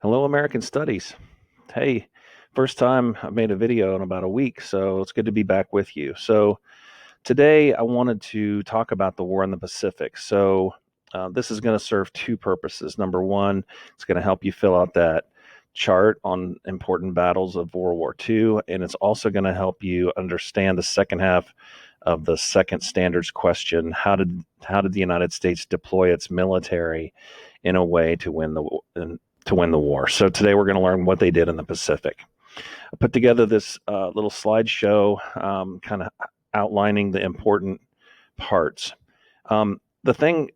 Hello, American Studies. Hey, first time I've made a video in about a week, so it's good to be back with you. So, today I wanted to talk about the war in the Pacific. This is going to serve two purposes. Number one, it's going to help you fill out that chart on important battles of World War II, and it's also going to help you understand the second half of the second standards question. How did the United States deploy its military in a way to win the war? So today we're going to learn what they did in the Pacific. I put together this little slideshow, kind of outlining the important parts. The thing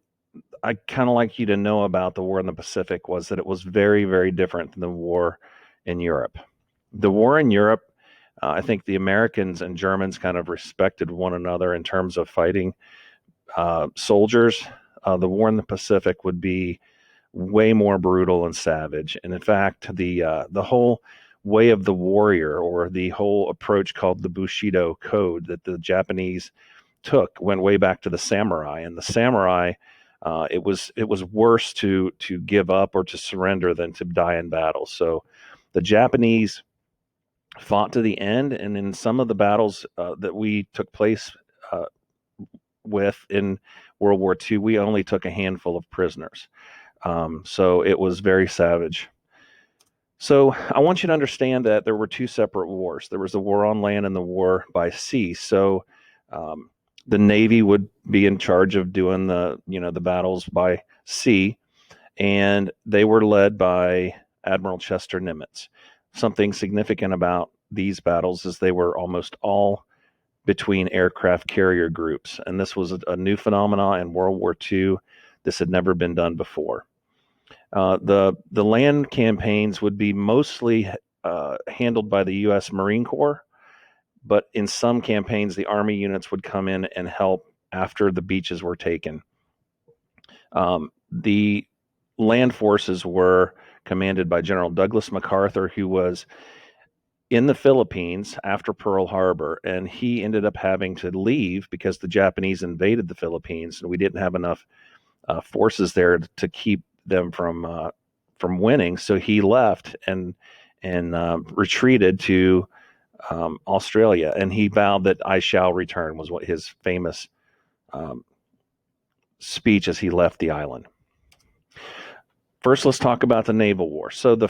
I kind of like you to know about the war in the Pacific was that it was very, very different than the war in Europe. The war in Europe, I think the Americans and Germans kind of respected one another in terms of fighting soldiers. The war in the Pacific would be way more brutal and savage. And in fact, the whole way of the warrior, or the whole approach called the Bushido Code that the Japanese took, went way back to the samurai. And the samurai, it was worse to give up or to surrender than to die in battle. So the Japanese fought to the end, and in some of the battles that we took place uh, with in World War II, we only took a handful of prisoners. So it was very savage. So I want you to understand that there were two separate wars. There was the war on land and the war by sea. So um, the Navy would be in charge of doing the battles by sea, and they were led by Admiral Chester Nimitz. Something significant about these battles is they were almost all between aircraft carrier groups, and this was a new phenomenon in World War II. This had never been done before. The land campaigns would be mostly handled by the U.S. Marine Corps, but in some campaigns, the Army units would come in and help after the beaches were taken. The land forces were commanded by General Douglas MacArthur, who was in the Philippines after Pearl Harbor, and he ended up having to leave because the Japanese invaded the Philippines, and we didn't have enough forces there to keep them from winning. So he left and retreated to Australia, and he vowed that "I shall return" was what his famous um, speech as he left the island. First, let's talk about the naval war. So the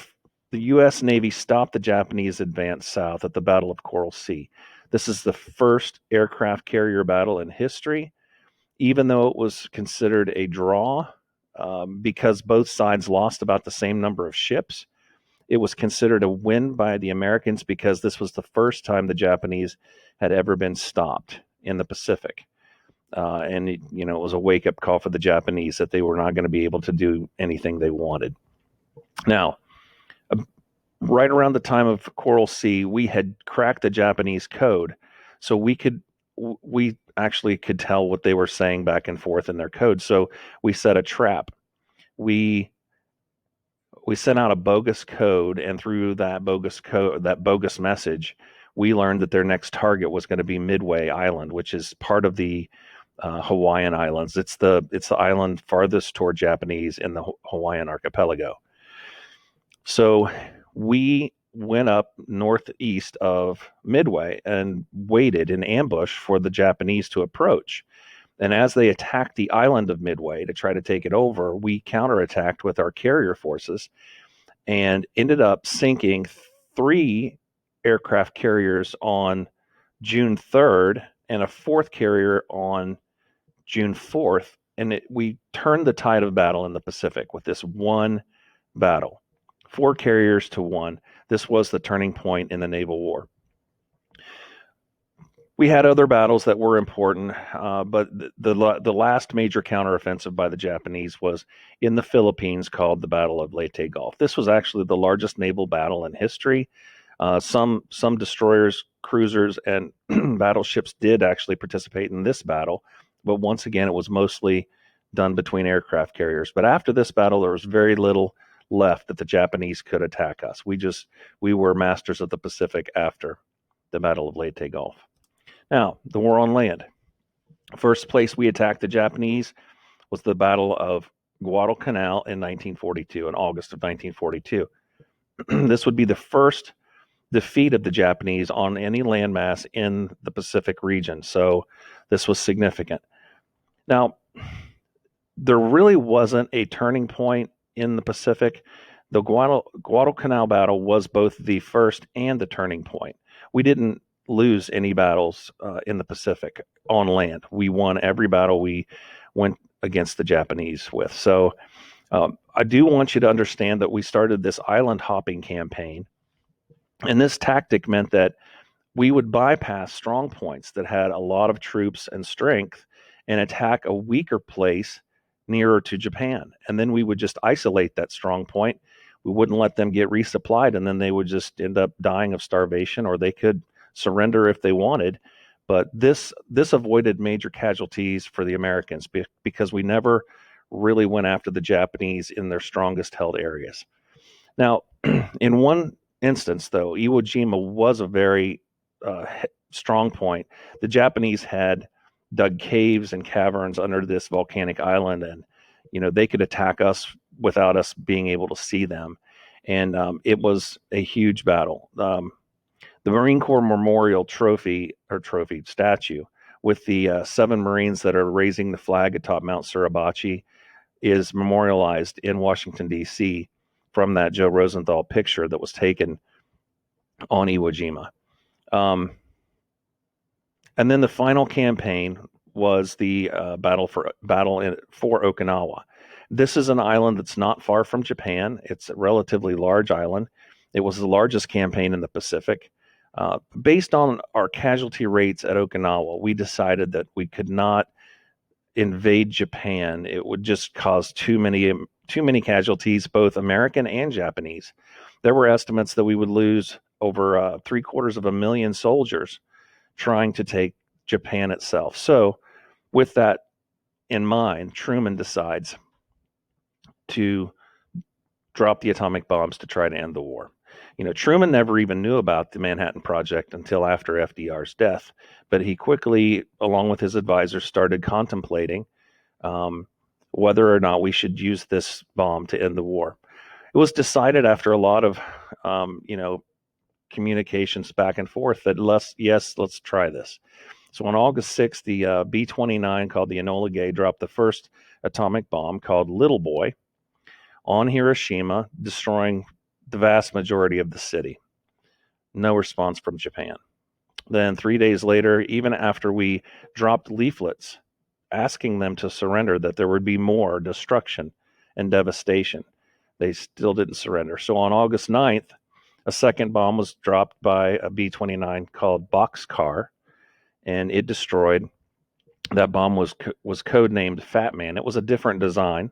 U.S. Navy stopped the Japanese advance south at the Battle of Coral Sea. This is the first aircraft carrier battle in history, even though it was considered a draw because both sides lost about the same number of ships. It was considered a win by the Americans because this was the first time the Japanese had ever been stopped in the Pacific. And it was a wake up call for the Japanese that they were not going to be able to do anything they wanted. Now, right around the time of Coral Sea, we had cracked the Japanese code, so we actually could tell what they were saying back and forth in their code. So we set a trap. We we sent out a bogus code, and through that bogus message, we learned that their next target was going to be Midway Island, which is part of the Hawaiian Islands. It's the island farthest toward Japanese in the Hawaiian archipelago. So we went up northeast of Midway and waited in ambush for the Japanese to approach. And as they attacked the island of Midway to try to take it over, we counterattacked with our carrier forces and ended up sinking three aircraft carriers on June 3rd and a fourth carrier on June 4th. And we turned the tide of battle in the Pacific with this one battle. Four carriers to one. This was the turning point in the naval war. We had other battles that were important, but the last major counteroffensive by the Japanese was in the Philippines, called the Battle of Leyte Gulf. This was actually the largest naval battle in history. Some destroyers, cruisers, and battleships did actually participate in this battle, but once again, it was mostly done between aircraft carriers. But after this battle, there was very little left that the Japanese could attack us. We were masters of the Pacific after the Battle of Leyte Gulf. Now, the war on land. First place we attacked the Japanese was the Battle of Guadalcanal in 1942, in August of 1942. This would be the first defeat of the Japanese on any landmass in the Pacific region. So this was significant. Now, there really wasn't a turning point in the Pacific. The Guadalcanal battle was both the first and the turning point. We didn't lose any battles in the Pacific on land. We won every battle we went against the Japanese with. So I do want you to understand that we started this island hopping campaign. And this tactic meant that we would bypass strong points that had a lot of troops and strength and attack a weaker place nearer to Japan. And then we would just isolate that strong point. We wouldn't let them get resupplied, and then they would just end up dying of starvation, or they could surrender if they wanted. But this avoided major casualties for the Americans because we never really went after the Japanese in their strongest held areas. Now, in one instance, though, Iwo Jima was a very strong point. The Japanese had dug caves and caverns under this volcanic island, and they could attack us without us being able to see them. And it was a huge battle. The Marine Corps Memorial trophy statue with the 7 Marines that are raising the flag atop Mount Suribachi is memorialized in Washington, D.C. from that Joe Rosenthal picture that was taken on Iwo Jima. And then the final campaign was the battle for Okinawa. This is an island that's not far from Japan. It's a relatively large island. It was the largest campaign in the Pacific. Based on our casualty rates at Okinawa, we decided that we could not invade Japan. It would just cause too many casualties, both American and Japanese. There were estimates that we would lose over 750,000 soldiers trying to take Japan itself. So with that in mind, Truman decides to drop the atomic bombs to try to end the war. Truman never even knew about the Manhattan Project until after FDR's death, but he quickly, along with his advisors, started contemplating whether or not we should use this bomb to end the war. It was decided after a lot of, communications back and forth that let's try this. So on August 6th, the B-29 called the Enola Gay dropped the first atomic bomb called Little Boy on Hiroshima, destroying the vast majority of the city. No response from Japan. Then 3 days later, even after we dropped leaflets asking them to surrender, that there would be more destruction and devastation, they still didn't surrender. So on August 9th, a second bomb was dropped by a B-29 called Boxcar, and it destroyed. That bomb was codenamed Fat Man. It was a different design,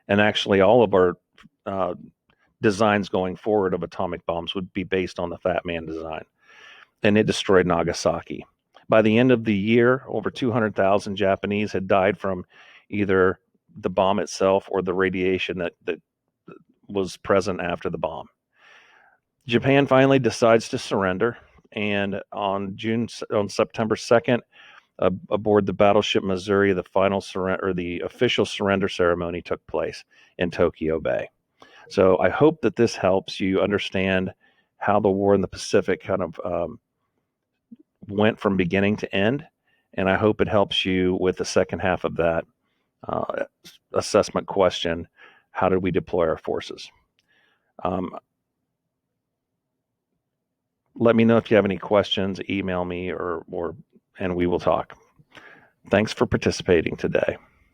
and actually all of our designs going forward of atomic bombs would be based on the Fat Man design. And it destroyed Nagasaki. By the end of the year, over 200,000 Japanese had died from either the bomb itself or the radiation that was present after the bomb. Japan finally decides to surrender, and on September 2nd, aboard the battleship Missouri, the official surrender ceremony took place in Tokyo Bay. So I hope that this helps you understand how the war in the Pacific kind of went from beginning to end, and I hope it helps you with the second half of that assessment question: how did we deploy our forces? Let me know if you have any questions. Email me and we will talk. Thanks for participating today.